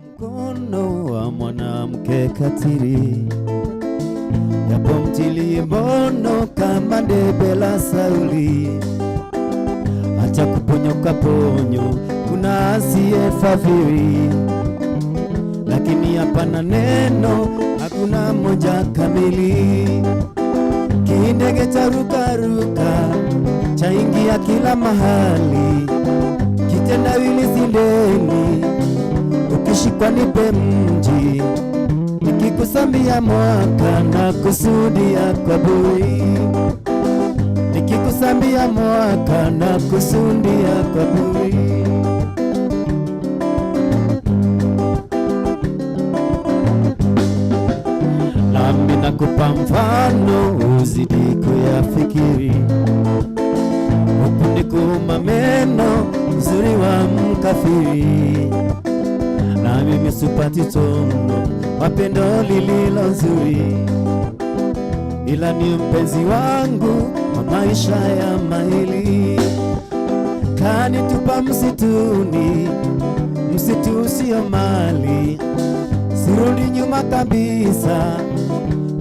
Mkono wa mwanamke katili, yapomtilie mbono kama debe la Sauli. Acha kuponyoka ponyo, kuna asiyefadhili, lakini hapana neno, hakuna moja kamili. Kindege cha rukaruka, chaingia kila mahali, kitendawili zindeni, ukishikwa nipe mji, nikikusambia mwaka na kusudia kwa buri, nikikusambia mwaka na kusudia kwa buri. Nami nakupa mfano uzidi kuyafikiri, upunde kuuma meno uzuri wa mkafiri. Na mimi sipati tono wapendo lililo nzuri, ila ni mpenzi wangu wa maisha ya mahili. Kanitupa msituni, msitu usio mali, sirudi nyuma kabisa,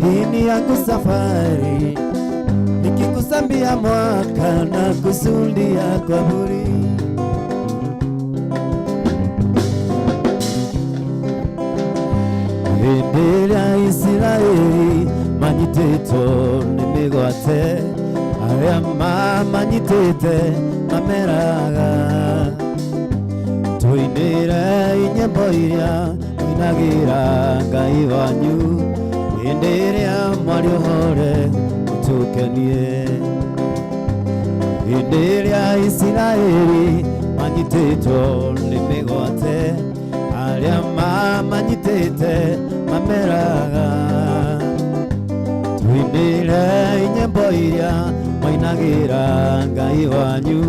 hii ni yangu safari. Nikikusambia mwaka na kusudia kwa buri, Bendera Israeli manyiteto nimigwate, aya mama nyitete mameraga, tuinira inyembo iria inagira Ngai wanyu, bendera mwari hore utukenie. Bendera Israeli manyiteto nimigwate, aya mama nyitete mameraga, tuinire inyembo iria mwainagira Ngai wanyu,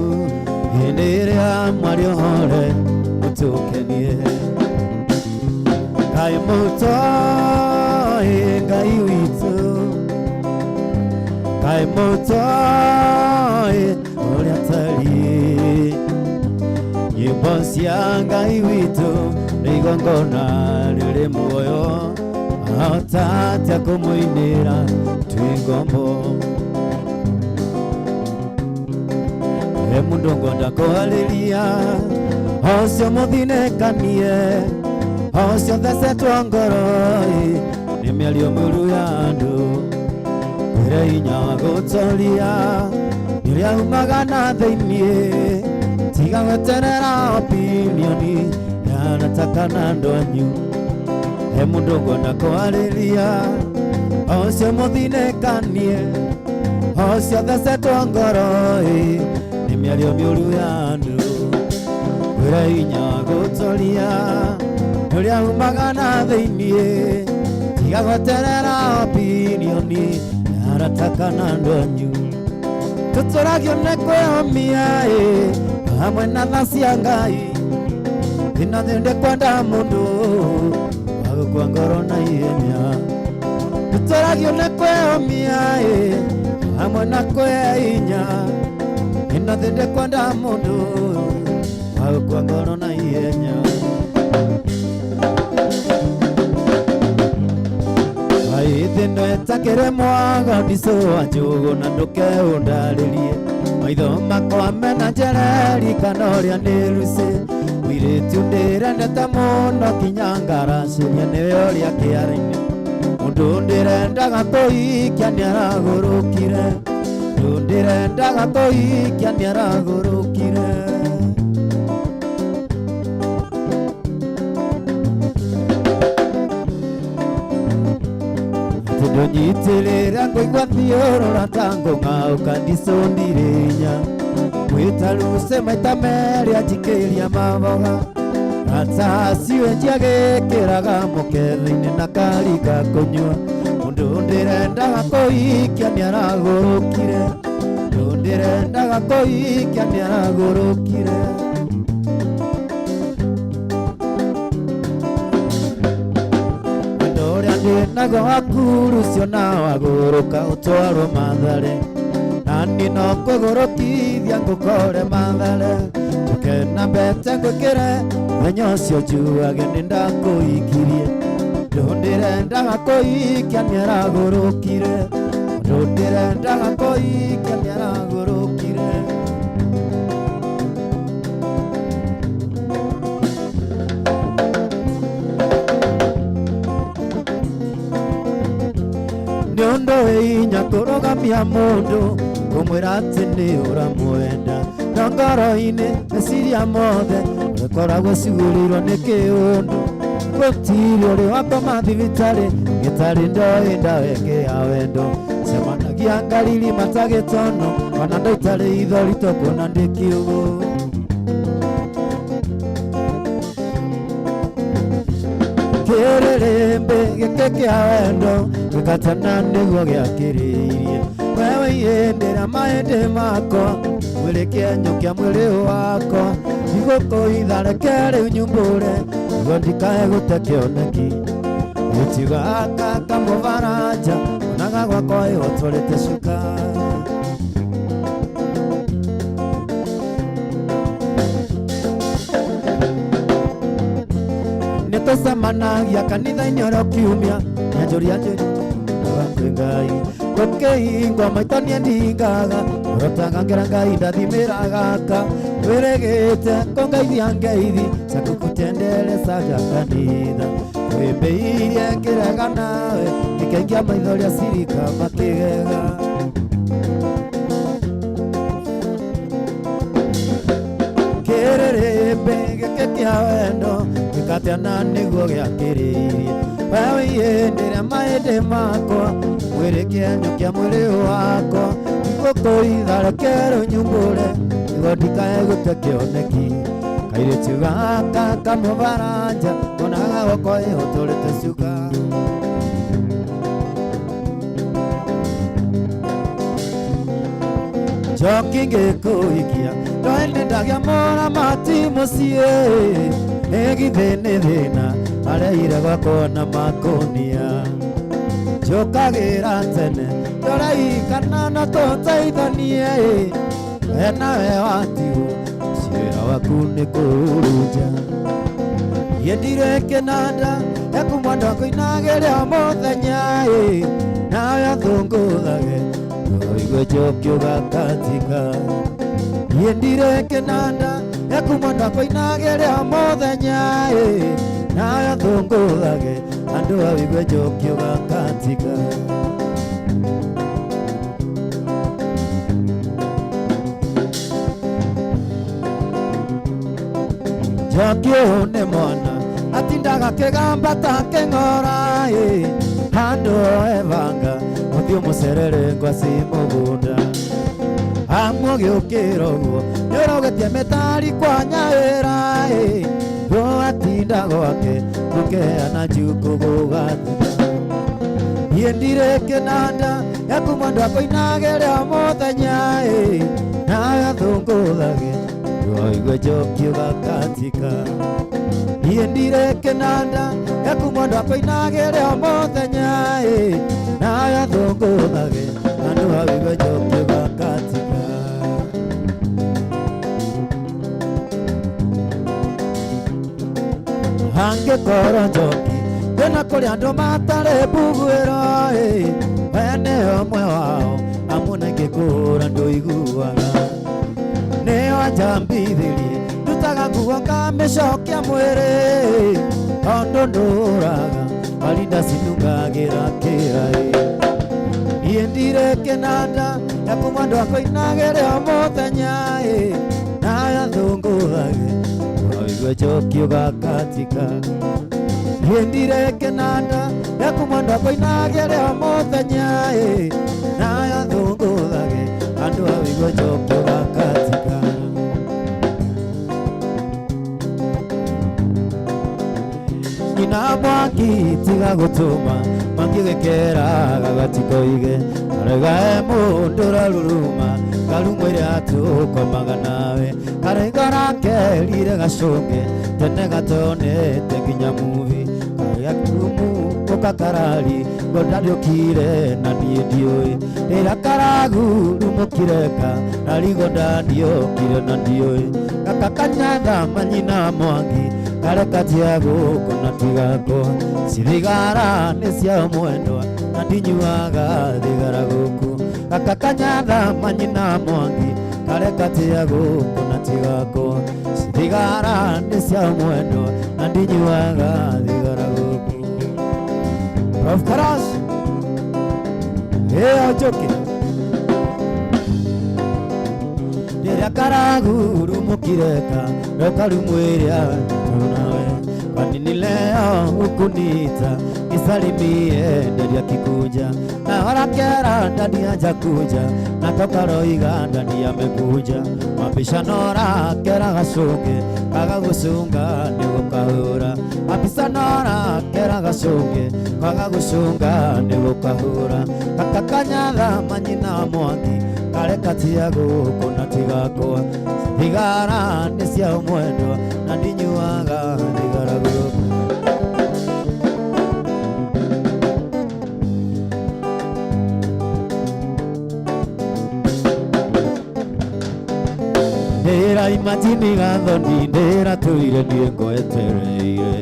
bendera mwari hore utukenie. Ngai mutoe Ngai witu, Ngai mutoe uria tari, nyimbo cia Ngai witu igongona riri muoyo, atatia kumuinira twingombo. Mundu ngonda kuhariria, ocio muthinekanie, ocio thecetwo ngoro, ni miario miuru ya andu, kwire hinya wa gutoria iria umaga na thiini, tiga gweterera opinioni yanataka na ndwanyu. Mundu ngonda kuhariria, ocio muthinekanie, ocio thecetwo ngoro, ni miario miuru ya andu, kwire hinya wa gutoria iria umaga na thiini, tiga gweterera opinioni yanataka na ndwanyu. Tuturagio ni kwihomia hamwe na tha cia Ngai, ina thinde kwenda mundu agukua ngoro na ihenya. Tuturagio ni kwihomia hamwe na kwihinya, ina thinde kwenda mundu agukua ngoro na ihenya. Thindo etakire mwaga ndiso anjugu na nduke undaririe, maitho makwa mena njereri kana uria niruci, wiritu ndirendete muno kinya ngaraciria niwe uria kiara-ini. Mundu ndirendaga kuhikia niaragurukire, mundu ndirendaga kuhikia niaragurukire. Nyitirira ngoigwa thiorora tango ngauka ndicundirinya, mwitaruse maita meri anjikiria maboga, ataciwe njiagikiraga muketho-ini na kari ga kunyua. Mundu ndirendaga kuhikia niaragurukire, mundu ndirendaga kuhikia niaragurukire. Nago akuru ciona waguruka utwarwo mathare, nani no kugurukithia ngukore mathare, ngĩkena mbete ngwĩkĩre mũthenya ũcio njuage nĩndakũhikirie ũndũ ndĩrendaga kũhikia nĩaragũrũkire ũndũ ndĩrendaga kũhikia nĩaragũrũkire nĩ ũndũ wĩ hinya kũrũgamia mũndũ kũmwĩra atĩ nĩ ũramwenda no ngoro-inĩ meciria mothe ũkoragwo cigũrĩirwo nĩ kĩũndũ gũtirĩ ũrĩ wakoma thibitarĩ gĩtarĩ ndoĩ ndawa ĩngĩ ya wendo cemanagia ngariri matagĩtono ona ndaitarĩ ithori tũkuona ndĩ kiugũ kĩrĩrĩmbĩ gĩkĩ kĩa wendo gĩkatana nĩguo gĩakĩrĩirie wewe ihĩndĩra mahĩndĩ makwa mwĩrĩ kĩenyũ kĩa mwĩrĩ wakwa igũkũitha reke rĩu nyumbũre nĩguo ndikae gũte kĩoneki gĩtiga gaka kamũbaranja onaga gwakwa ĩhotũrĩte cuka nĩtũcemanagia kanitha-inĩ oro kiumia nyanjũria kwĩ Ngai gũkĩhingwo maitho niĩ ndingaga ũrotaga ngera Ngai ndathimĩra gaka wĩrĩgĩte kũngeithia ngeithi cakukutendereza ja kanitha wĩmbĩirie ngĩrega nawe ngĩkengia maitho rĩa cirika makĩgega kĩrĩrĩmbĩ gĩkĩ kĩa wendo gĩkatena nĩguo gĩakĩrĩirie wewe ihĩndĩra mahĩndĩ makwa mwĩrĩ kĩenyũ kĩa mwĩrĩ wakwa igũkũitha reke rĩu nyumbũre nĩguo ndikae gũte kĩoneki kairĩtu gaka kamũbaranja onaga gwakwa ĩhotũrĩte cuka njoki ngĩkũhikia ndoĩ nĩndagĩa mũramati mũciĩ githĩ nĩ thĩna areire gwakwa na makũnia njũkagĩra tene ndũraikana na tũteithanie we nawe watigwo wĩra waku nĩ kũruja niĩ ndirĩ kĩnanda ekumwenda kũinagĩra mũthenya nawe athũngũthage ũigue njokiuga katika niĩ ndirĩ kĩnanda ekumwenda kũinagĩra mũthenya nawe athũngũthage andũ awĩgue njokiuga katika njoki nĩ mwana atindaga kĩgamba ta kĩng'ora handũ ebanga mũthiũ mũcerere ngwaci mũgũnda amwe gĩũkĩra ũguo nĩũrogĩtie mĩtari kwa nyawĩra rwo atinda gwake gũkeana njuku gũgathira niĩ ndirĩ kĩnanda ekumwenda kũinagĩra mũthenya nawe athũngũthage ndũigue njokiuga katika niĩ ndirĩ kĩnanda ekumwenda kũinagĩra mũthenya nawe athũngũthage andũ awĩgue njokiuga katika angĩkorwo njoki ndĩna kũrĩa andũ matarĩ mbuguĩro we nĩ ũmwe wao amu nĩngĩkũhũra ndũiguaga nĩo anjambithirie ndutaga nguo ngamĩcokia mwĩrĩ tondũ ndũraga marinda cinungagĩra kĩrai niĩ ndirĩ kĩnanda ekumwenda kũinagĩra mũthenya nawe athũngũthage ndũigue njokiuga katika niĩ ndirĩ kĩnanda ekumwenda kũinagĩra mũthenya nawe athũngũthage andũ awĩgue njokiuga katika nyina mwaki tiga gũtũma mangĩgĩkeraga gatikoige karega mũndũ ũraruruma karumũire atũkomaga nawe karaiga rakerire gacũnge tene gatonete nginya muvi karĩa kumu ũkakarari ngo ndariũkire na niĩ ndiũĩ rĩrĩa karagurumũkire ka narigo ndandiũkire na ndiũĩ Gakakanyatha manyina mwangi kareka tiago kuna tigako sithigara nĩ cia mwendwa na ndinyuaga thigara gũkũ. Gakakanyatha manyina mwangi kareka tiago kuna tigako sithigara nĩ cia mwendwa na ndinyuaga thigara gũkũ. Prof Karas ojoke rĩrĩa karaguru mũkireka rokarumwĩrĩa nawe kwanini leo ukunita nisalimie ndani ya kikuja na warakera ndani ya jakuja na toka roiga ndani ya mekuja mapishanora kera gacungi kagagucunga nĩgũkahũra mapishanora kera gacungi kagagucunga nĩgũkahũra. Gakakanyatha manyina mwangi kareka tiago kuna tigakwa thigara nĩ cia mwendwa na ndinyuaga thigara gũkũ. Ndĩraimagini gathoni ndĩratũire niĩ ngwetereire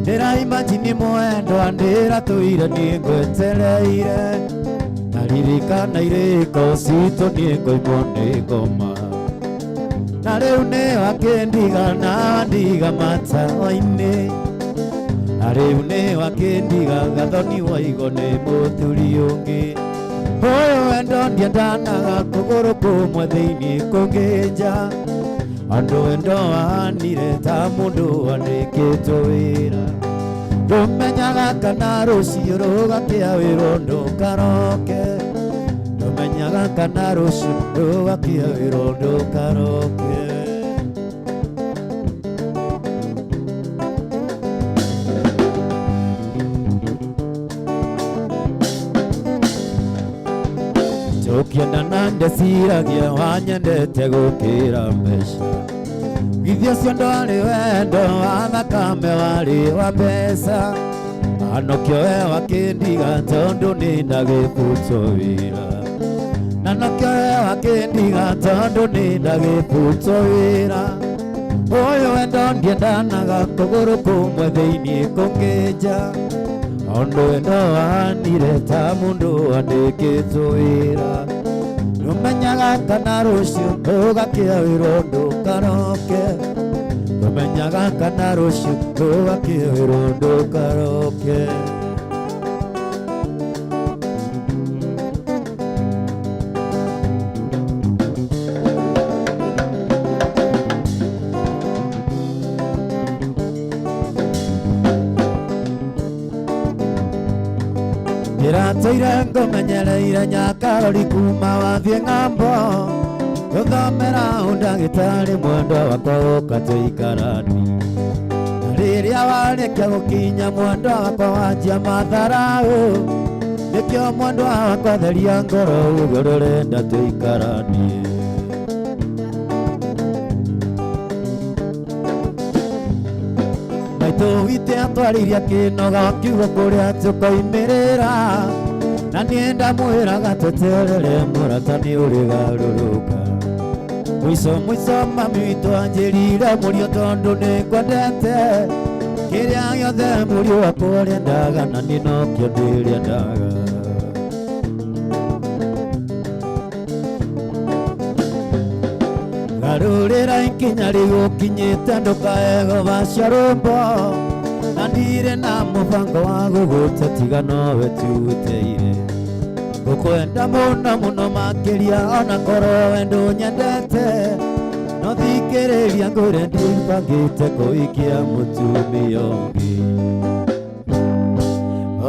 ndĩraimagini mwendwa ndĩratũire niĩ ngwetereire naririkana irĩko citũ niĩ ngoimwo nĩ ngoma na rĩu nĩ wakĩndiga na ndiga matawa-inĩ na rĩu nĩ wakĩndiga gathoni waigo nĩ mũthuri ũngĩ. Ũyũ wendo ndiendanaga kũgũrũ kũmwe thĩinĩ kũngĩ nja andũ wendo wahanire ta mũndũ wandĩkĩtwo wĩra ndũmenyaga kana rũciũ rũgakĩa wĩra ũndũ karoke ndũmenyaga kana rũciũ rũgakĩa wĩra ũndũ karoke. Ũkĩendana ndeciragia wanyendete gũkĩra mbeca githĩ ũcio ndwarĩ wendo wa thakame warĩ wa mbeca anokĩo we wakĩndiga tondũ nĩ ndagĩbutwo wĩra na nokĩo we wakĩndiga tondũ nĩ ndagĩbutwo wĩra. Ũyũ wendo ndiendanaga kũgũrũ kũmwe thĩinĩ kũngĩ nja ondũ wendo wahanire ta mũndũ wandĩkĩtwo wĩra ndũmenyaga kana rũciũ rũgakĩa wĩra ũndũ karoke ndũmenyaga kana rũciũ rũgakĩa wĩra ũndũ karoke. Ndĩratũire ngũmenyereire Nyakarori kuma wathiĩ ng'ambo gũthomera ũndagĩtarĩ mwendwa wakwa ũka tũikarani na rĩrĩa warĩkia gũkinya mwendwa wakwa wanjia matharaũ nĩkĩo mwendwa wakwa theria ngoro ũguo rũrenda tũikaranie. Maitũ witũ atwarĩire kĩnoga kiugo kũrĩa tũkoimĩrĩra na niĩ ndamwĩraga tweterere mũrata nĩ ũrĩgarũrũka mũico mami witũ anjĩrire mũriũ tondũ nĩ ngwendete kĩrĩa gĩothe mũriũ wakwa ũrĩendaga na niĩ nokĩo ndĩrĩendaga. Garũrĩra ikinya rĩgũkinyĩte ndũkae gũbacia rũmbo na ndirĩ na mũbango wa gũgũte tiga nowe tuteire ngũkwenda mũno mũno makĩria ona korwo wendo nyendete no thikĩrĩria ngũre ndibangĩte kũikia mũtumia ũngĩ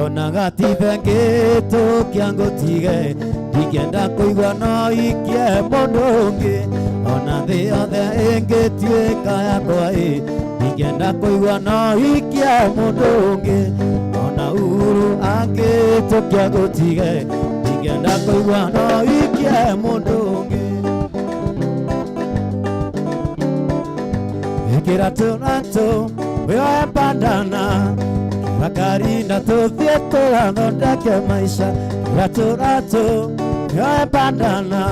ona gatithe ngĩtũkia ngũtige ndingĩenda kũigua no ikie mũndũ ũngĩ ona thĩ yothe ĩngĩtuĩka yakwa ndingĩenda kũigua no ikie mũndũ ũngĩ ona Uhuru angĩtũkia ngũtige ndingĩenda kũigua no ikie mũndũ ũngĩ. Ĩkĩra tũratũ wĩoe bandana gakarinda tũthiĩ tũgathondeke maica ĩkĩra tũratũ ya bandana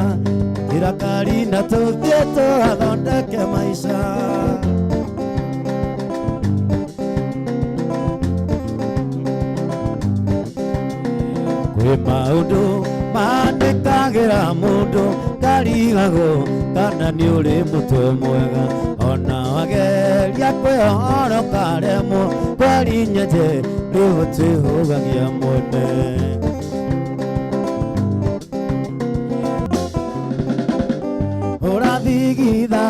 irakari na tuvieto athondeke maisha kwi maundu mandikagira mundu ndarigago kana ni uri mutwe mwega ona wageria kwihoroka remwo kwari nyenje rigutwihugagia mwene ũrathigitha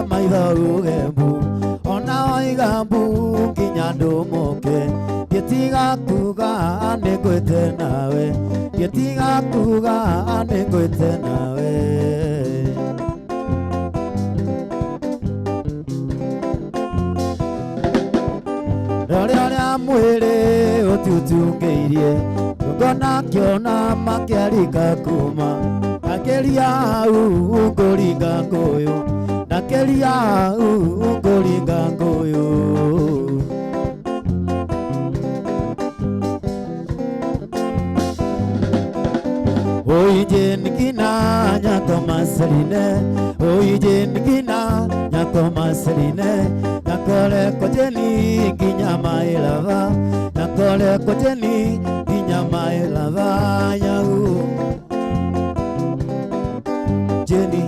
maitho ugembu ona oigambu nginya ndũmũke gĩtigakuga nĩngwĩte nawe gĩtigakuga nĩngwĩte nawe rĩrĩa rĩa mwĩrĩ ũtiũtungĩirie ngona kĩona makĩarika kuma nakeria ngũringa ngũyũ nakeria ngũringa ngũyũ oijenikina nyako masaline oijenikina nyako masaline nakole kojeni nginya mailava nakole kojeni nginya mailava yahu Jenny,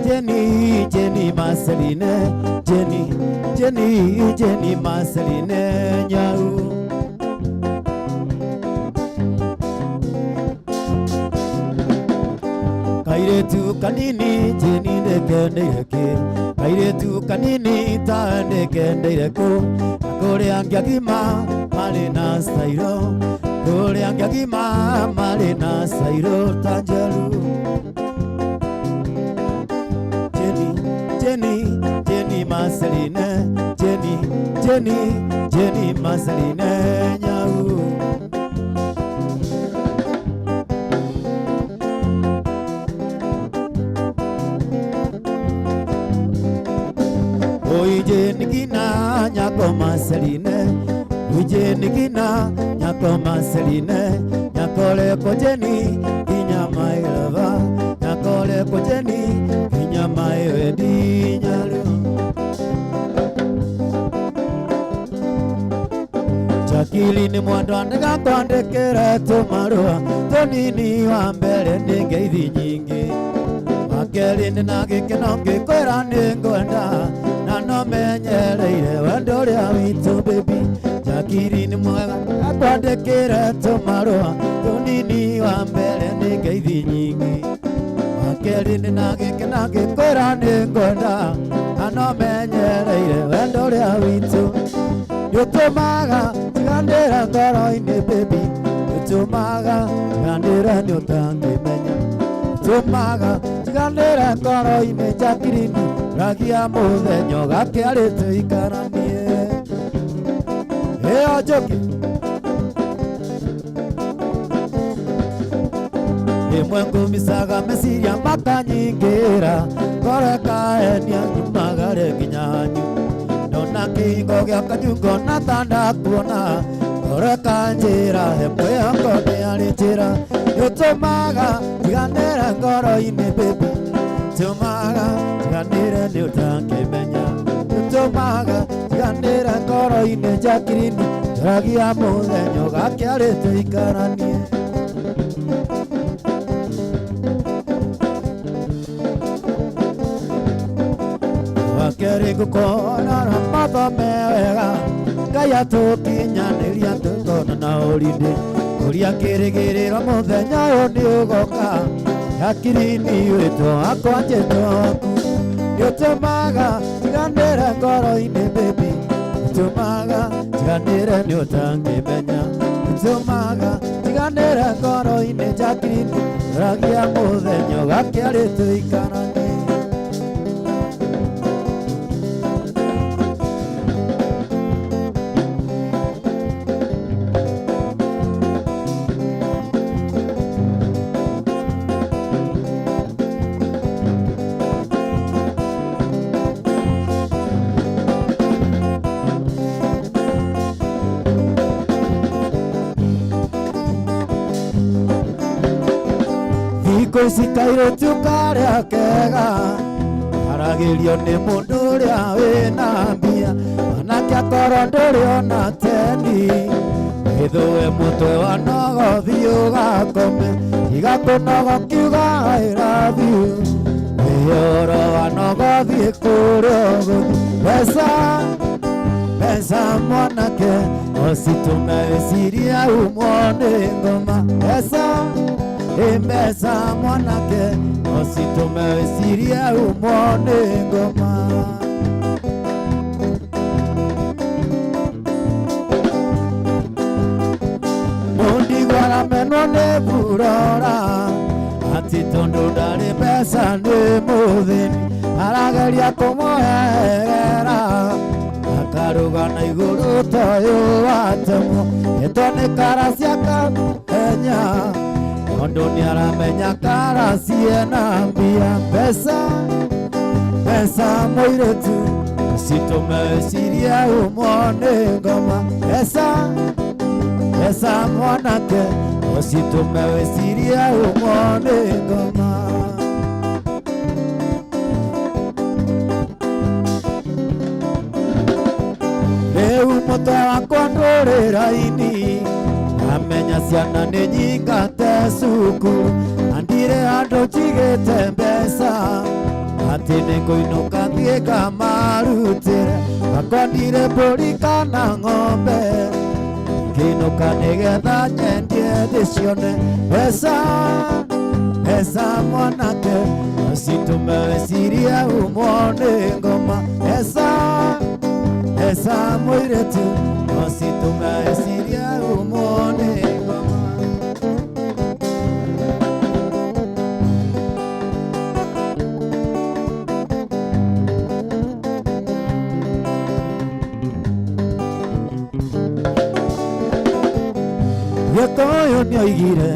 Jenny, Jenny Masaline, Jenny, Jenny, Jenny Masaline, nyau. Kairetu kanini, Jenny nekende yake. Kairetu kanini, ta nekende yako. Kore angiagima, malena sairo. Kore angiagima, malena sairo tanjaru. Jenny, Jenny Masaline, Jenny, Jenny, Jenny Masaline, nyau. Oi Jenny kina nyako Masaline, oi Jenny kina nyako Masaline, nyakole ko Jenny kinya my lover, nyakole ko Jenny maewedi nyalu Chakili ni mwandandega kwandekera tumarua tonini wa mbere ni ngeithi nyingi Wakeli ni na gikeno ngikwira ni ngwenda na no menyereire wendo ria witu baby Chakili ni mwega kwandekera tumarua tonini wa mbere ni ngeithi nyingi Wakeli ni na gikena ngikwira ni ngwenda ano menyereire wendo ria witu Yutumaga tigandira ngoro-ini baby Yutumaga tigandira ni utangimenya Yutumaga tigandira ngoro-ini njakirini ragia muthenya gakiarite ikaranie Iyo njuki Imwe ngumisaga meciria makanyingira ngoro kaenia nyumagare nginya hanyu Nona kingo gya kanyungo na tanda kuona ngoro kanjira hemwe yako ni ari njira Yutumaga tiganira ngoro-ini baby Yutumaga tiganira ni utangimenya Yutumaga tiganira ngoro-ini njakirini ragia muthenya gakiarite ikaranie Wakeri gukona na mathome wega Ngai atukinyaniria tukona na urinde Uria kirigirira muthenya uyu ni ugoka Akirini witũ akwa njĩtwo aku Yutumaga tiganĩre ngoro-ini baby Yutumaga tiganĩre nĩ ũtangĩmenya Yutumaga tiganĩre ngoro-ini njakirini ragia mũthenya ũgakĩarĩtwo ikaranie Kuisikairo tukaria kega aragirio ni mundu uria wina mbia anake akoro nduri ona teni ithuwe mutwe wa nogothi ugakome igakunogo kiuga I love you wiyoro wa nogothi kuria uguthi pesa mwanake ositume siria umone ngoma pesa mwanake ositume siria umone ngoma mundigwara menone burora ati tondu ndari pesa ni muthini arageria kumuhegera akarugana iguru toyo watemo etone karasia kamenya ondo ni aramenya karasia na mbia pesa moiretu situme siria umone ngoma pesa mwanake situme siria umone ngoma mutwe wakwa nduriraini amenya ciana nĩ nyingate cukuru andire andũ njigĩte mbeca atĩ nĩ ngũinũka thiĩ ngamarutĩre akondire mbũri kana ng'ombe ngĩinũka nĩgetha nyendie ndĩcione pesa mwanake citũme wĩcirie umone ngoma pesa moiretu ositume siria umone ngoma yekoyo nyoigire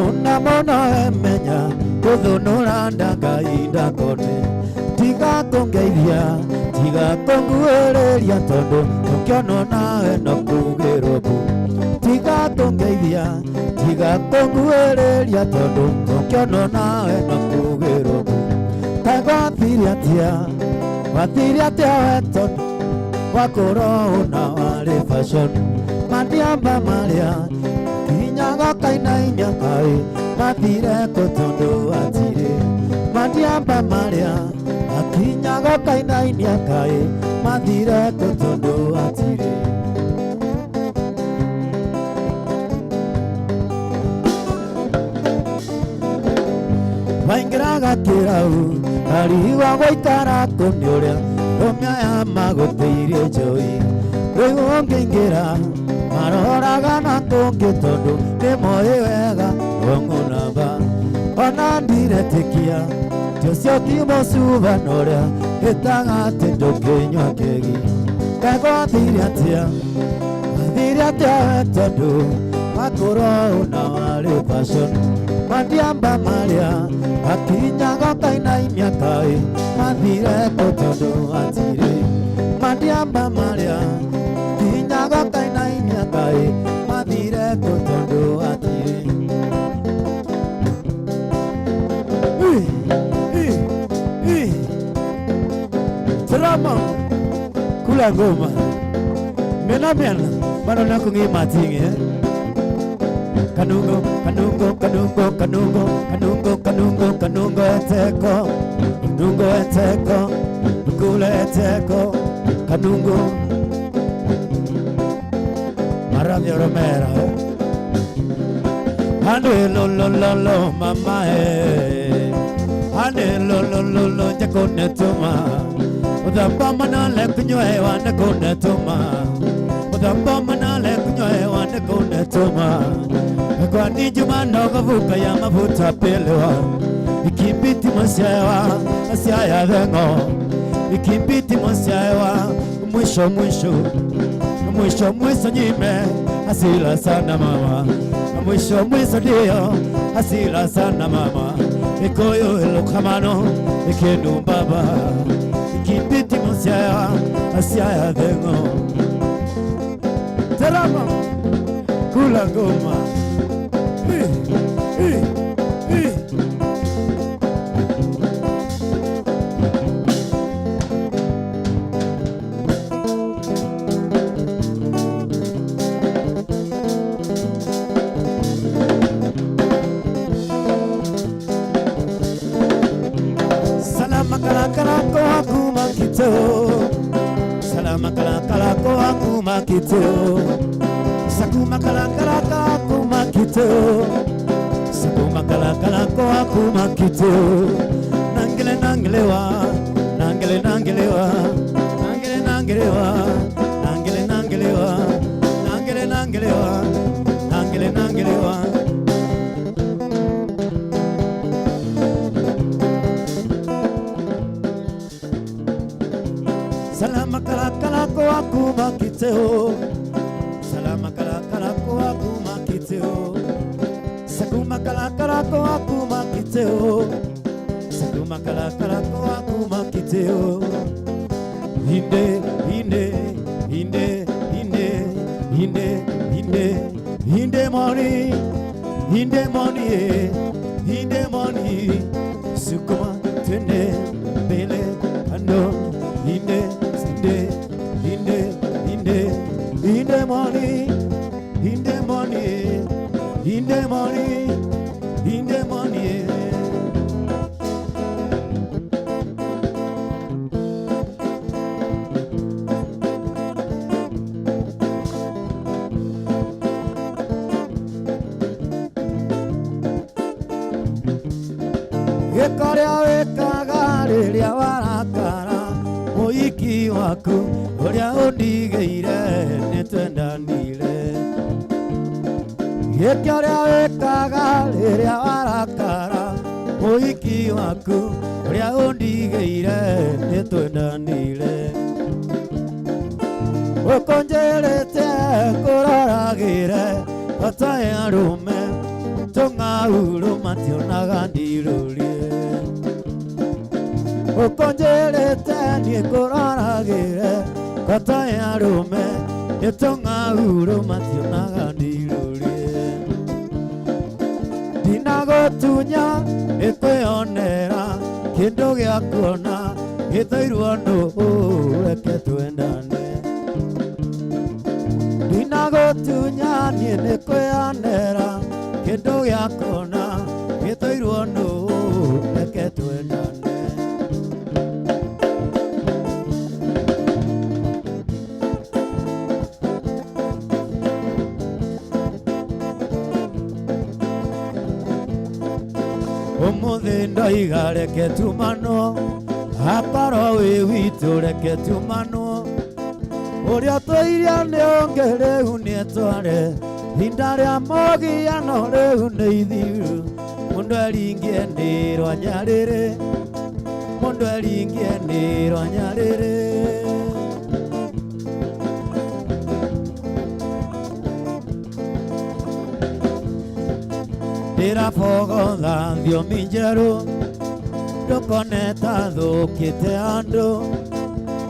unamona emenya kuthunura ndangai ndakone tiga kungeithia tiga kunguereria tondu ukiono nawe no kugirwo bu tiga kungeithia tiga kunguereria tondu ukiono nawe no kugirwo bu wathiria tia we tondu wakoro na wari fashion mandiamba maria kinyaga kainainya kai mathire kutondu atire mandiamba maria akinyaga kainainya kai mathire kutondu atire waingiraga kirau ariwa gwaikara kuni uria rumya magutiirie njoi riu ngĩingĩra maroraga na kũngĩ tondu nĩmoĩ wega wong'unamba ona ndiretĩkia Tusio kimo suva noria etaga tendo kenywa kegi kago diriatia tendo makoro na wale passion mandiamba maria akinya gokaina imyakai mandire kotondo atire mandiamba maria kinya gokaina imyakai mandire kotondo atire Drama kula goma mena bano na kungi matingi kanungo eteko kula eteko kanungo maravia romera ande lo mama ande lo jakone tuma Udambamana lekunywe wane kone tuma Udambamana lekunywe wane kone tuma Kwa nijuma noga vuka ya mavuta pelewa Ikimbiti mosyewa Asyaya vengo Ikimbiti mosyewa Mwisho nyime Asila sana mama Mwisho dio Asila sana mama Ikoyo ilukamano Ikinu baba Kipiti mosiaya, asiaya dengo Terama, kula goma Sakuma kalakalaka kuma kito, sakuma kalakalako akuma kito. Nangele nangelewa, nangele nangelewa, nangele nangelewa, nangele nangelewa, nangele nangelewa, nangele nangelewa. Salama kalakalako akuma kito. Salama kalakalako akuma kiteo. Sakuma kalakalako akuma kiteo. Sakuma kalakalako akuma kiteo. Hinde, hinde, hinde, hinde, hinde, hinde, hinde money, hinde money, hinde money. Sukuma tene bele ano hinde, hinde, hinde, hinde. In the morning, in the morning, in the morning, in the morning. Ekaria ekagaria warakara, moiki waku, oria ondigeire. Ekaria ekagaria warakara, moiki waku, oria ondigeire netwendanire. Okonjerete kuraragire, otae arume, tongahuru mationaga ndirurie. Okonjerete ni kuraragire, otae arume, tongahuru mationaga ndirurie. Dinagotunya ekweonera, kindu gia kuona, githairwo ndu reke twendane. Dinagotunya ni ekweonera, kindu gia kuona, githairwo ndu reke twendane. Umuthi ndoiga reke tumano, akorwo wi witu reke tumano. Uria twiria ni onge riu ni etware, hinda ria mogiano riu ni ithiru. Mundu eringie ni rwanyariri, mundu eringie ni rwanyariri. Ndirafogoza thiomi njeru, ndukoneta thukite andu.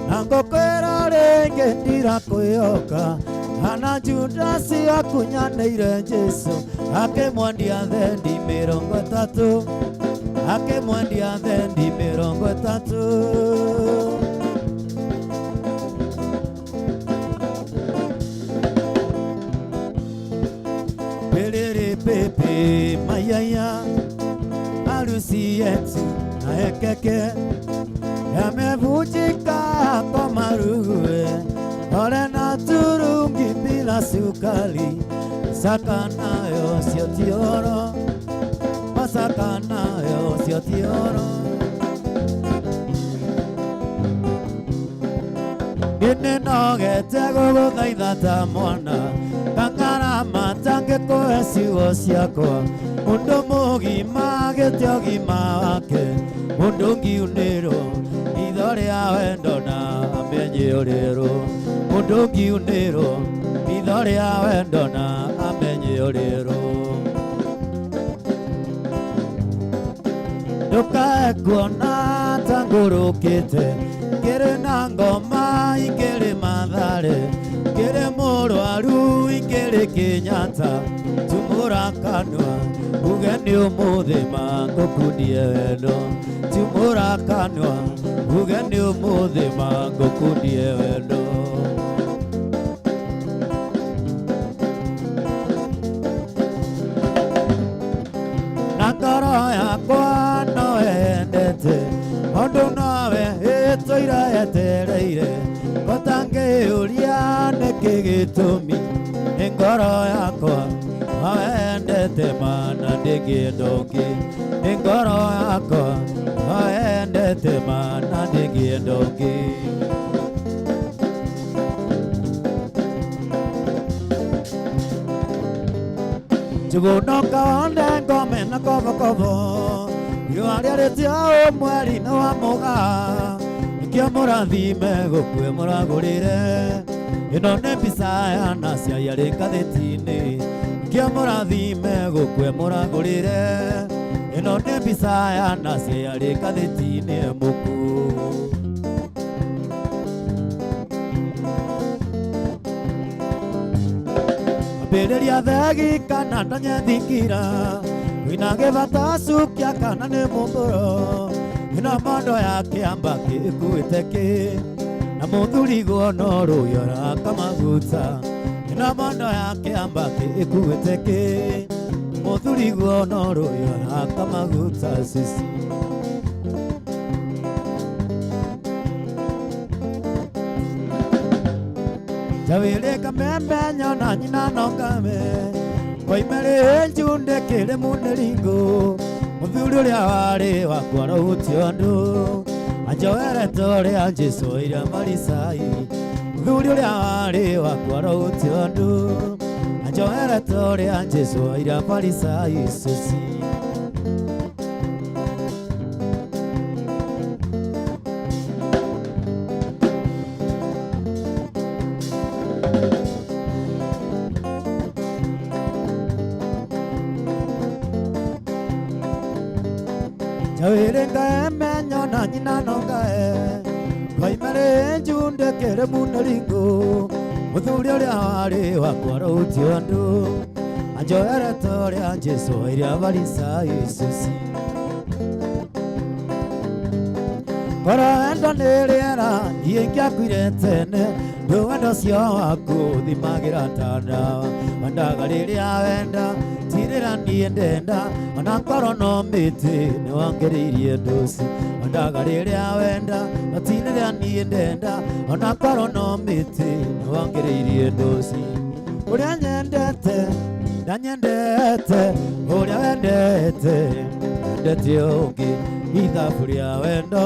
Na ngukwira ringi ndirakwioka, hana Judasi akunyanĩire Jesu, akimwendia thendi 30, akimwendia thendi 30. Pepe mayaya, harusi yetu na ekeke yamevunjika kwa maruwe, ole na turungi bila sukari. Saka nayo sio tioro, masaka nayo sio tioro. Ninenogete gũgũthaitha ta mwana, kang'ara matange koe ciugo ciakwa. Mundu mugima gĩte ũgima wake, mundu ngiunĩrwo itho ria wendo na amenye ũrĩrũ. Mundu ngiunĩrwo itho ria wendo na amenye ũrĩrũ. Ndukae kuona ta ngũrũkĩte, ngĩrĩ na ngoma ingĩrĩ mathare, ngĩrĩ mũrwaru ingĩrĩ Kĩnyata. Tumũra kanua uge nĩ ũmũthĩ mangũkundie wendo, tumũra kanua uge nĩ ũmũthĩ mangũkundie wendo. Na ngoro yakwa no wendete, ũndũ nawe ĩtũire yetereire, ngotangĩũria nĩkĩ gĩtũmi ngoro yakwa waendete mana ndĩngĩendongi nĩ ngoro yakwa waendete mana ndĩngĩendongi Chugunoka wonde ngome na kobokobo Yuarĩrĩtie mweri na wa mũgaa Nikĩo mũrathime gũkue mũragũrĩre Ĩno nĩ mbica ya Nacia yarĩ ngathĩti-inĩ Nikĩo mũrathime gũkue mũragũrĩre Ĩno nĩ mbica ya Nacia yarĩ ngathĩti-inĩ mũkuo Ambĩrĩria thegi kana ndanyethingĩra Wĩna gĩbata cukia kana nĩ mũmbũro Ĩno mondo ya kĩamba gĩkuĩte kĩ Na mũthuri guono rũĩ araka maguta Ĩno mondo ya kĩamba gĩkuĩte kĩ Mũthuri guono rũĩ araka maguta sisi Jawĩrĩ kamembe nyona nyina nongame Koimere njunde kĩrĩ mũnĩringo Mũthuri ũrĩa warĩ wakwa rũhutio andũ Anjoerete ũrĩa Jesũ ira marisai Mũthuri ũrĩa warĩ wakwa rũhutio andũ Anjoerete ũrĩa Jesũ ira marisai susi Jawĩrĩ ngaeme nyona nyina nongae Koimere njunde kĩrĩ mũnĩringo Mũthuri ũrĩa warĩ wakwa rũhutio andũ Anjoerete ũrĩa Jesũ ira marisai susi Ngoro endo nĩ rĩera niĩ ingĩakuire tene Ndũ wendo cio waku thimagĩra ta ndawa Wendaga rĩrĩa wenda tirĩra niĩ ndenda Ona ngoro no mĩtĩ nĩ wangĩrĩirie ndũci Wendaga rĩrĩa wenda tirĩra niĩ ndenda Ona ngoro no mĩtĩ nĩ wangĩrĩirie ndũci Ũrĩa nyendete ndanyendete Ũrĩa wendete wendete ũngĩ Ithabu rĩa wendo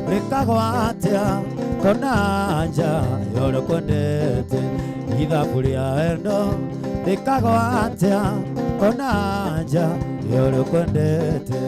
rĩkagwa atĩa Kona nja yoro kwendete Ithabu rĩa wendo rĩkagwa atĩa Kona nja yoro kwendete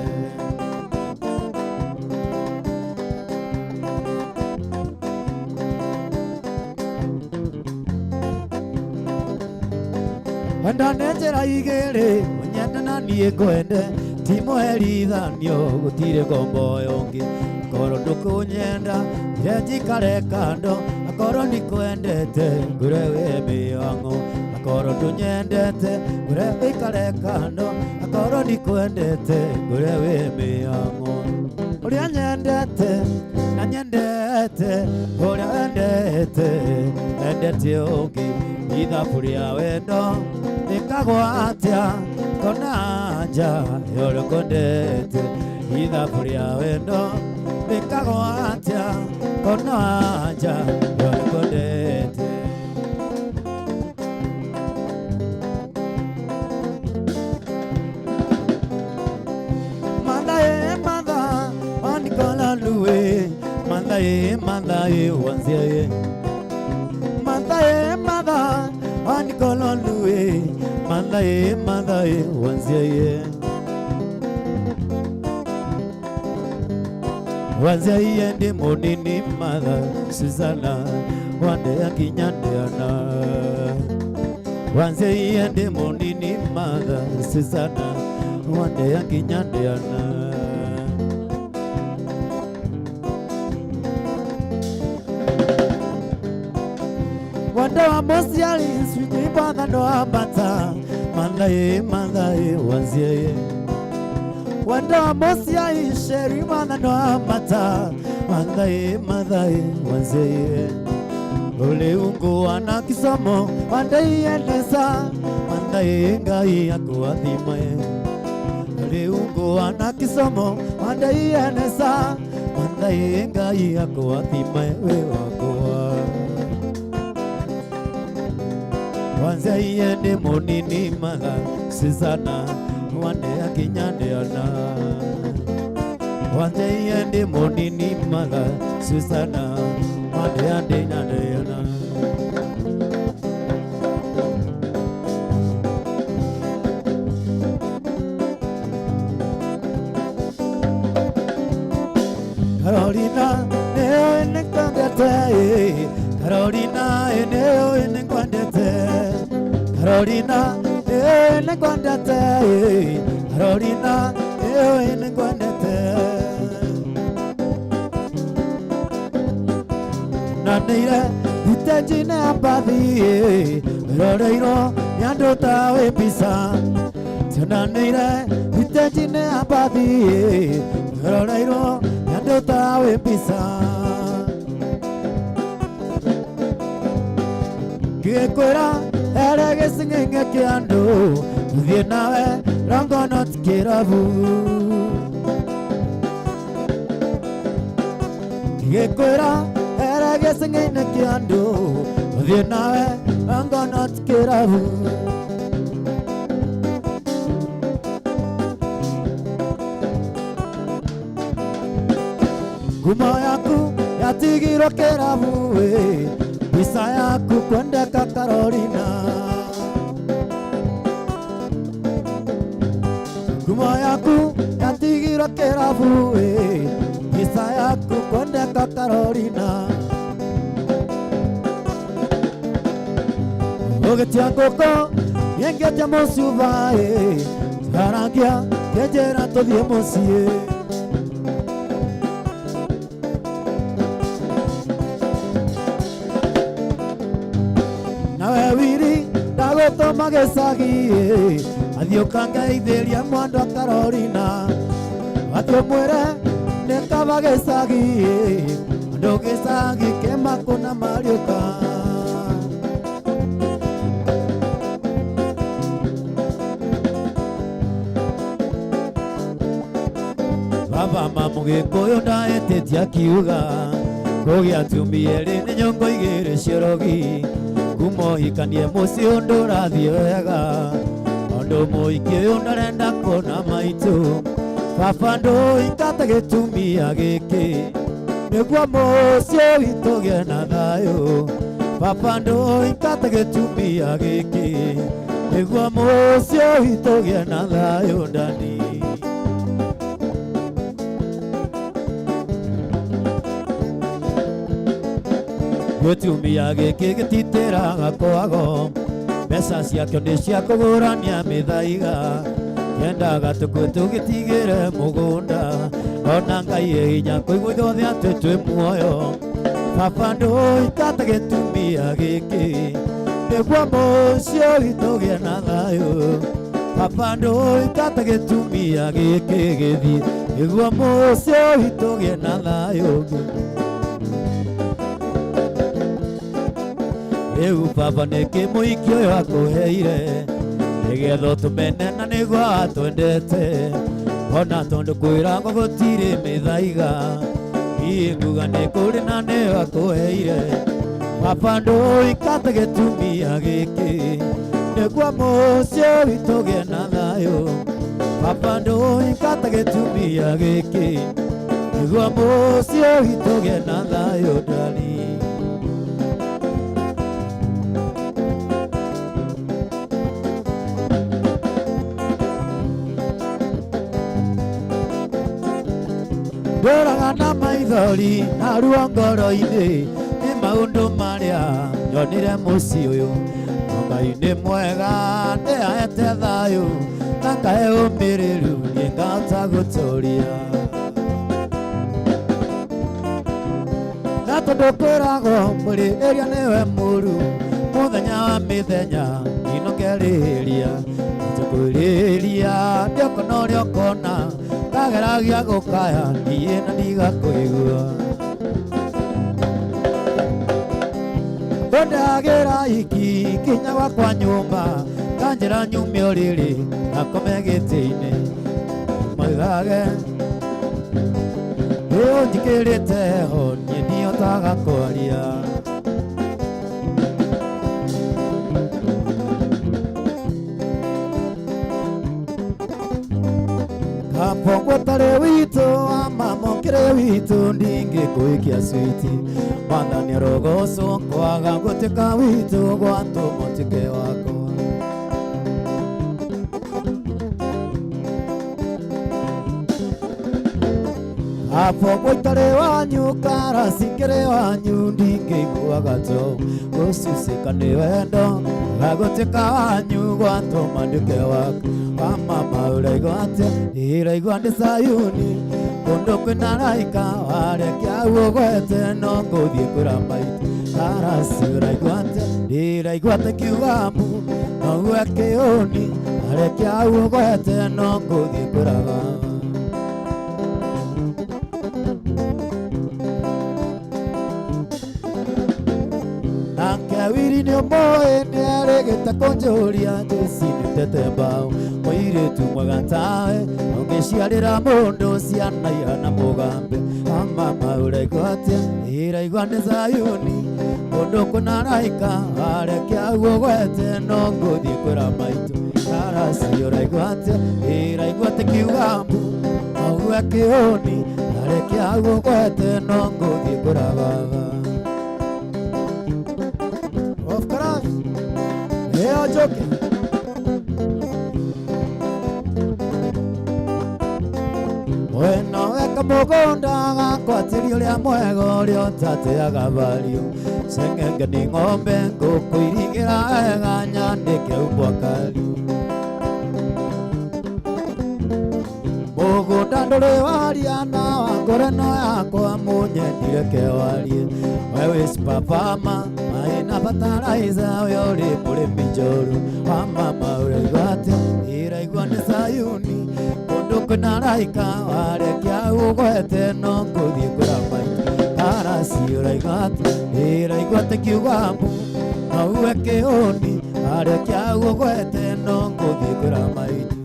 Wenda nĩ njĩra igĩrĩ ũnyende na niĩ ngwende Ti mũherithanio gũtirĩ ngombo yũngĩ Korwo ndũkũnyenda ire njikare kando Akorwo ndikwendete ngũre wĩ mĩhang'o Akorwo ndũnyendete ngũre wĩikare kando Akorwo ndikwendete ngũre wĩ mĩhang'o Ũrĩa nyendete na nyendete Ũrĩa wendete wendete ũngĩ Ithabu rĩa wendo rĩkagwa atĩa Kona nja yoro kwendete Ithabu rĩa wendo rĩkagwa atĩa Kona nja yoro kwendete Mathae wanziaye Mathae anikolonduwe Mathae wanziaye Wanziaye ndi monini matha Susana wande akinyandeana Wanziaye ndi monini matha Susana wande akinyandeana Wanda wa mosiali swinyi bwana no ambata Mathae wanziaye Wanda wa mosiali sheri bwana no ambata Mathae wanziaye Ole ungu wana kisomo Mathae endesa Mathae ngai akuathimae Ole ungu wana kisomo Mathae endesa Mathae ngai akuathimae we wakoa wanze yende munini maga Susana wande akinyandeana wanze yende munini maga Susana wande akinyandeana Carolina neo ene kwandete Carolina neo ene kwandete Carolina neo ene kwandete Carolina neo ene kwandete Nanire itajine abathi Roreiro yando tawe pisa Nanire itajine abathi Roreiro yando tawe pisa Kikwera erege singenge kiando Vienawe rangonot kiravu Kikwera erege singenge kiando Vienawe rangonot kiravu Guma yaku yatigiro kiravu Visa yaku kwenda ka Carolina Guma yaku yatigiro kiravu Visa yaku kwenda ka Carolina Ogetia koko yengetia mosuva Harangia kejera todie mosie Magesagi adio kanga idelia mwando Carolina adio muere neka magesagi ando gesagi kema kuna marioka baba mamuge koyo na etetia kiuga kogia tumiere nyongo igere shirogi Kumo ikanie musi undura thiega Ondo muiki undarenda kona maitu Baba ndo ikata gitumia giki Niguo musi witugie na thayu Baba ndo ikata gitumia giki Niguo musi witugie na thayu ndani Gutumia giki gititiraga kwago Mbeca ciakio nĩ cia kũgũrania mĩthaiga Yendaga tũgĩtigĩre mũgũnda Ona Ngai hinya kũigua ithuothe atĩ twĩ muoyo Baba ndũikate gĩtumia gĩkĩ Nĩguo mũciĩ witũ na thayũ Baba ndũikate gĩtumia gĩkĩ gĩthiĩ Nĩguo mũciĩ witũ na thayũ Rĩu baba nĩkĩ mũhiki ũyũ akũheire Nĩgetha tũmene na nĩguo atwendete Ona tondũ kwĩragwo gũtirĩ mĩthaiga Niĩ nguga nĩ kũrĩ na nĩyo akũheire Baba ndũikate gĩtumia gĩkĩ Nĩguo mũciĩ witũ na thayũ Baba ndũikate gĩtumia gĩkĩ Nĩguo mũciĩ witũ na thayũ ndani Ndũraga na maithori na ruo ngoro-inĩ Nĩ maũndũ marĩa nyonire mũciĩ ũyũ Ngai nĩ mwega nĩ ahete thayũ Na ngahe ũmĩrĩru nĩ ngahota gũtũũria Na tondũ kwĩragwo mwĩrĩrĩria nĩwe mũru Mũthenya wa mĩthenya ndinokerĩria Njũkwĩrĩria ndĩokona ũrĩa ũkona Ndageragia gũkaya niĩ na ndigakũigua Ndagĩra iki kinya gwakwa nyũmba Kanjĩra nyume ũrĩrĩ nakome gĩtĩ-inĩ Maigage ũnjikĩrĩte ho niĩ ndihotaga kwaria gwatare wito mama kire wito ndingi kuikia switi Mwathani rogoso kwaga guteka wito gwantu mutike wako Apo gwatare wanyu kara sikire wanyu ndingi kuagato Usisikane wendo gaguteka wanyu gwantu mandike wako Mama uraigwate iraigwande Sayuni Kondo kwina raika warekia ugwete no nguthie kuramaiti Karasi uraigwate iraigwate kiugamu no gweke oni arekia ugwete no nguthie kuraga Wiri ni omoe ni aregeta konjoria Jesi ni tetembao Moiretu mwagantawe Ongeciarira mundu ciana ihana mugambe Mama uraigwate iraigwande Sayuni Kondo kwina raika arekia ugwete no nguthie kuramaitu Karasi uraigwate iraigwate kiugamu no gweke oni arekia ugwete no nguthie kuraga Leo joke Bueno weka mugonda gakwatirio ria mwego rio tate agabario Sengenge ni ng'ombe ngukuirigira wega nyandike umbwa kari Mugunda nduri waria na wangore no yakwa munyendire kewarie Wewe spapama Maina bataraiza uyori murimi njoru Mama uraigwate iraigwande Sayuni Kondo kwina raika warekia ugwete no nguthie kuramaitu Karasi uraigwate iraigwate kiugamu no gweke oni arekia ugwete no nguthie kuramaitu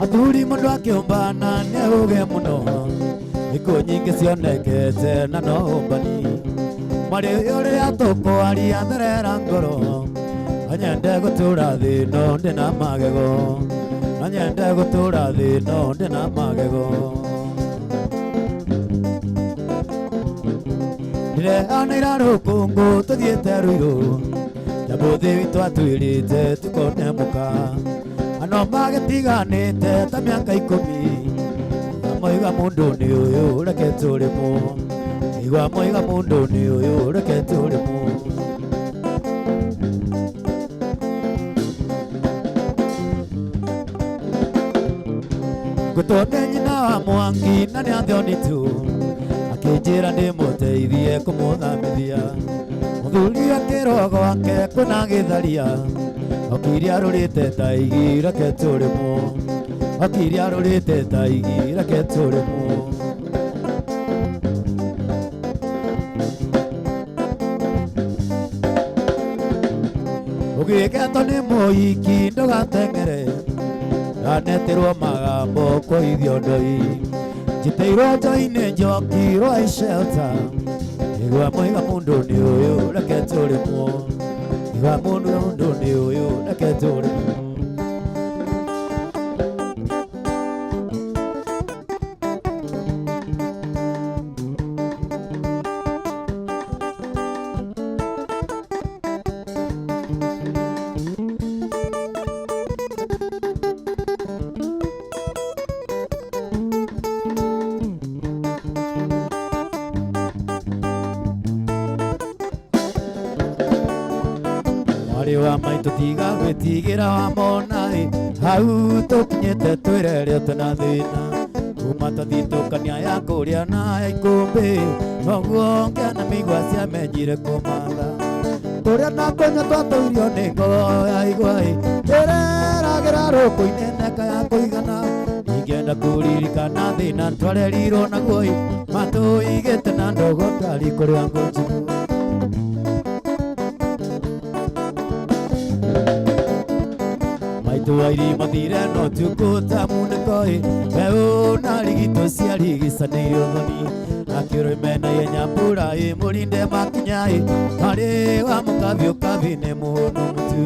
Athuri mundu akiumbana ni uge muno Iko nyingi cionekete na no umbani Mwari uria tukwaria therera ngoro Anyende gutura thino ndina magego Anyende gutura thino ndina magego Ndireanira rukungu tuthiete ruiru Jabuthi witu atwirite tukone muka Ano magetiganite ta miaka 10 Moiga mundu ni uyu reke turimo Igwa moiga mundu ni uyu reke turimo Gutone nyina wa Mwangi na ni athioni tu Akinjira ndi muteithie kumuthamithia Muthuri akirogo wake kuna githaria Okiria rurite taigi reke turimo Okiria rurite taigi reke turimo Ugigeto ni muiki ndugatengere Ranetirwo magambo kuithio ndoi Njiteirwo njoi-ini njokirwo I shelter Igwa moiga mundu ni uyu reke turimo Igwa mundu ni uyu reke turimo Wa maitu tiga gwitigira wa monai hau tukinyete twirerio tena thina kuma tathitũkania ya kũrĩa na ikũmbĩ noguo ngĩana mĩigua ciamenyire kũmatha kũrĩa na kũnyua twatũirio nĩ ngoro ya igwa ĩreragĩra rũkũ-inĩ neka ya kũigana ingĩenda kũririkana thĩna twarerirwo naguo matũigĩte na ndogo tari kũrĩa ngũnjigu Tuwairi mathire no tukuta munekoi Weu na rigito ciarigicanĩirio thoni akĩrĩ mena yenyambura mũrinde makinyai harĩ wa mũkavio kavine mũno mũtu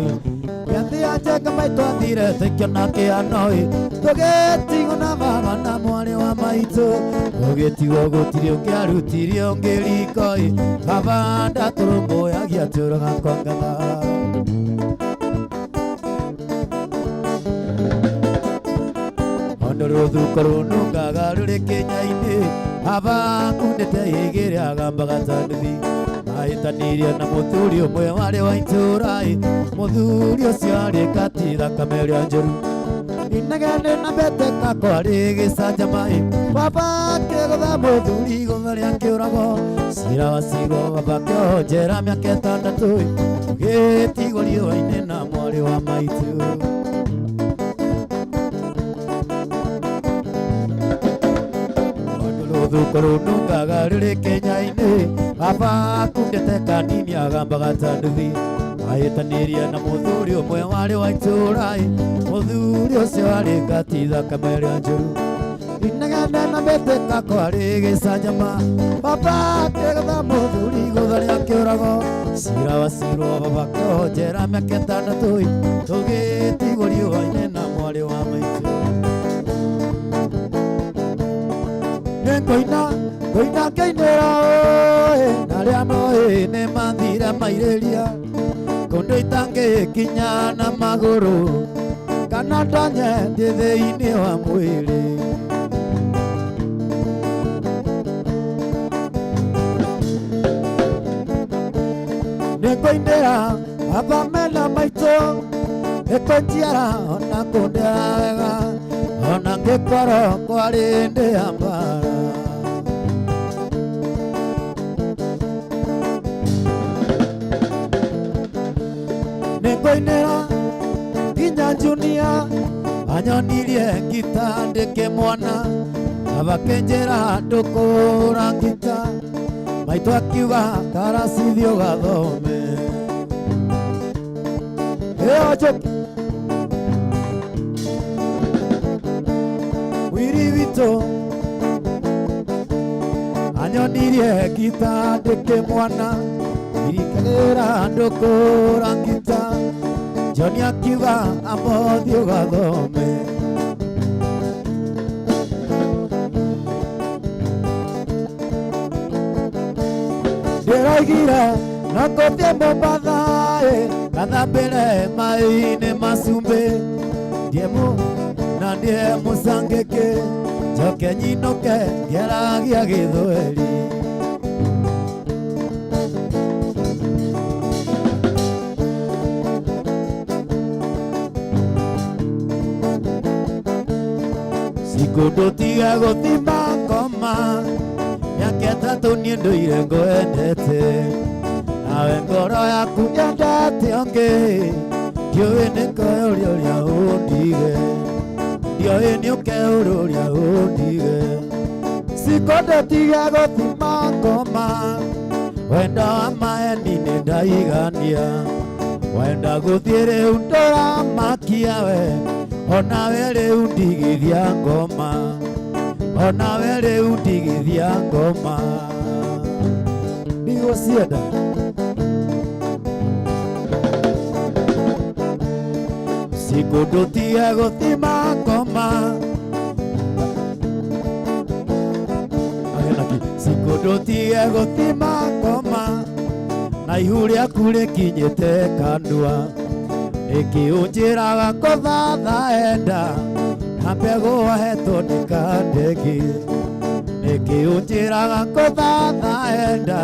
gĩathĩ anjenga maitũ athire thĩkio na kĩanoi tũgĩtigwo na baba na mwarĩ wa maitũ ũgĩtigwo gũtirĩ ũngĩarutire ũngĩrikoi baba ndatũrũmbũyagia tũraga kwa ngatha rũthuko rũnungaga rũrĩ kĩnya-inĩ baba kundĩte igĩrĩ agambaga tanduthi mahĩtanirie na mũthuri ũmwe warĩ wa itũũra mũthuri ũcio arĩ kati thakame ĩrĩa njũru inegene na mbete kakwarĩ gĩcanjama baba akĩgũtha mũthuri igũtha rĩa kĩũrago cira wa ciro baba kĩoho njera mĩaka ĩtandatũ gĩtigwo riũa-inĩ na mwarĩ wa maitũ rũthuko rũnungaga rũrĩ kĩnya-inĩ baba kundĩte kanini agambaga tanduthi mahĩtanĩrie na mũthuri ũmwe warĩ wa itũũra mũthuri ũcio arĩ ngati thakame ĩrĩa njũru inegene na mbĩtĩka kwarĩ gĩcanjama baba akĩgũtha mũthuri igũtha rĩa kĩũrago cira wa cirwo baba kĩoho njera mĩaka ĩtandatũ tũgĩtigwo riũa-inĩ na mwarĩ wa maitũ ngoina ngĩinĩra na rĩa noĩ nĩ mathira mairĩria kũndũ itangĩkinya na magũrũ kana ndanye ndĩ thĩinĩ wa mwĩrĩ nĩ ngũinĩra baba mena maitũ nĩkũnjiara ona kũndera wega ona ngĩkorwo kwarĩ ndĩ ya mbara nĩngũinĩra nginya njunia anyonirie ngita ndĩke mwana na bakĩnjĩra ndũkũra ngita maitũ akiuga karacithio gathome ĩyo njũki wiri witũ anyonirie ngita ndĩke mwana irikagĩra ndũkũra ngita Joni akiuga amothiĩ ũgathome ndĩraigire na ngũthiĩ Mombatha gathambĩre maĩ-inĩ macumbĩ na ndiĩ mũcangĩki njoke nyinũke ngĩaragia gĩthweri sikũndũ tiga gũthima ngoma mĩaka ĩtatũ niĩ ndũire ngwendete nawe ngoro yaku nyendete ũngĩ ndiũĩ nĩkũũria ũrĩa ũndige ndiũĩ nĩũkeũrũria ũndige sikũndũ tiga gũthima ngoma wenda wa maeni nĩ ndaigania wenda gũthiĩ rĩu ndũramakia we onawe rĩu ndigithia ngoma onawe rĩu ndigithia ngoma ndigũcienda sikũndũ tiga gũthima ngoma sikũndũ tiga gũthima ngoma na ihu rĩaku rĩkinyĩte kandua ĩkĩũnjĩraga kũthatha enda na mbegũ wahetwo nĩ kandegi ĩkĩũnjĩraga kũthatha enda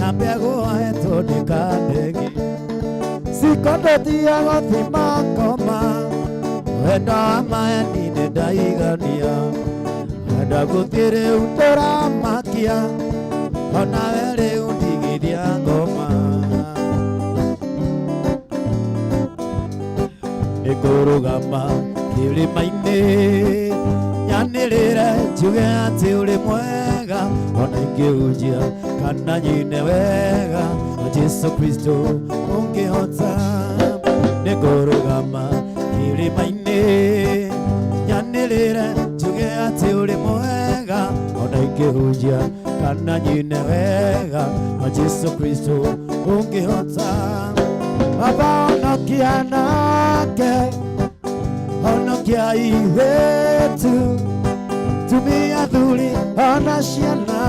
na mbegũ wahetwo nĩ kandegi sikũndũ tiga gũthima ngoma wenda wa maeni nĩ ndaigania wenda gũthiĩ rĩu ndũramakia onawe rĩu ndigithia ngoma nĩngũrũgama kĩrĩma-inĩ nyanĩrĩre njuge atĩ ũrĩ mwega ona ingĩhunjia kana nyine wega Jesũ Kristo ũngĩhota nĩngũrũgama kĩrĩma-inĩ nyanĩrĩre njuge atĩ ũrĩ mwega ona ingĩ ingĩhunjia kana nyine wega wa Jesu Kristo ũngĩhota. Baba honokia nake, honokia airĩtu, tumia athuri ona ciana,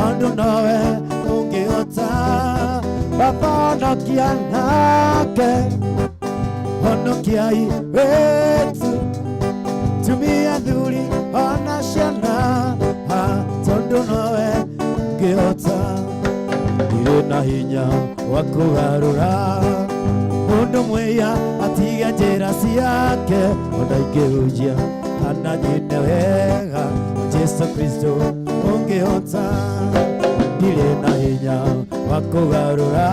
andũ nowe ũngĩhota. Baba honokia nake, honokia airĩtu, tumia athuri ona ciana, tondũ nowe ũngĩhota. Ndirĩ na hinya wa kũgarũra mũndũ mwĩya atiga njĩra ciake, ona ingĩhunjia kana nyine wega Jesu Kristo ũngĩhota. Ndirĩ na hinya wa kũgarũra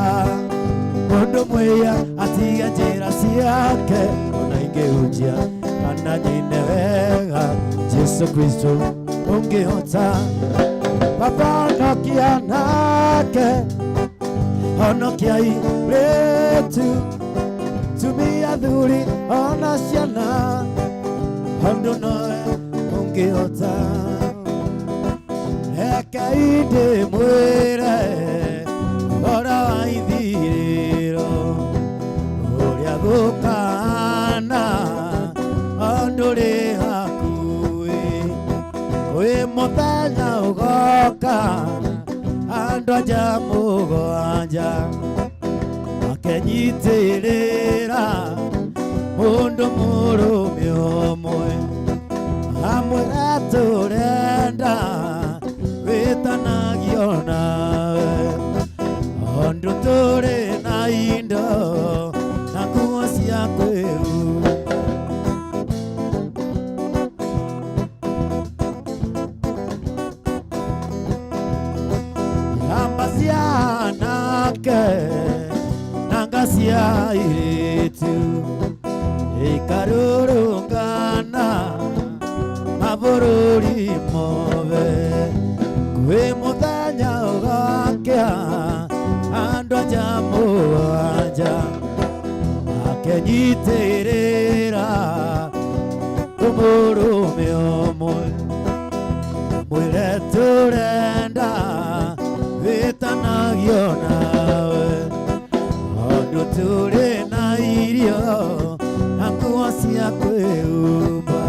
mũndũ mwĩya atiga njĩra ciake, ona ingĩhunjia kana nyine wega Jesu Kristo ũngĩhota. Baba honokia nake, honokia airĩtu, tumia athuri ona ciana, andũ nowe ũngĩhota. Rekei ndĩmwĩre ũhoro wa ithirĩro ũrĩa gũkana, ndũrĩ hakuhĩ, wĩ mũthenya ũgoka andũ-a-nja mũgwanja makenyitĩrĩra mũndũ mũrũme ũmwe, amwĩra tũrenda wĩtanagio nawe, ondũ tũrĩ na indo na nguo cia kwĩhumba. Amba cia anake na nga cia airĩtu ikarũrũngana mabũrũri mothe, kwĩ mũthenya ũgokĩa andũ-a-nja mũgwanja makenyitĩrĩra mũrũme ũmwe, mwĩre tũrenda wĩtanagio nawe, ondũ tũrĩ na irio na nguo cia kwĩhumba.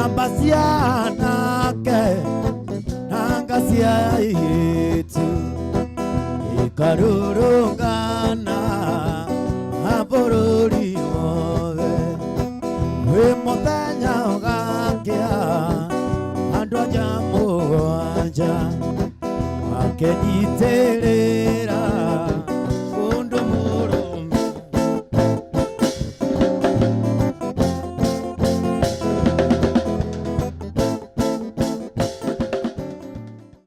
Amba cia anake na nga cia airĩtu ikarũrũngana mabũrũri mothe, wĩ mũthenya ũgakĩa andũ-a-nja mũgwanja makenyitĩrĩra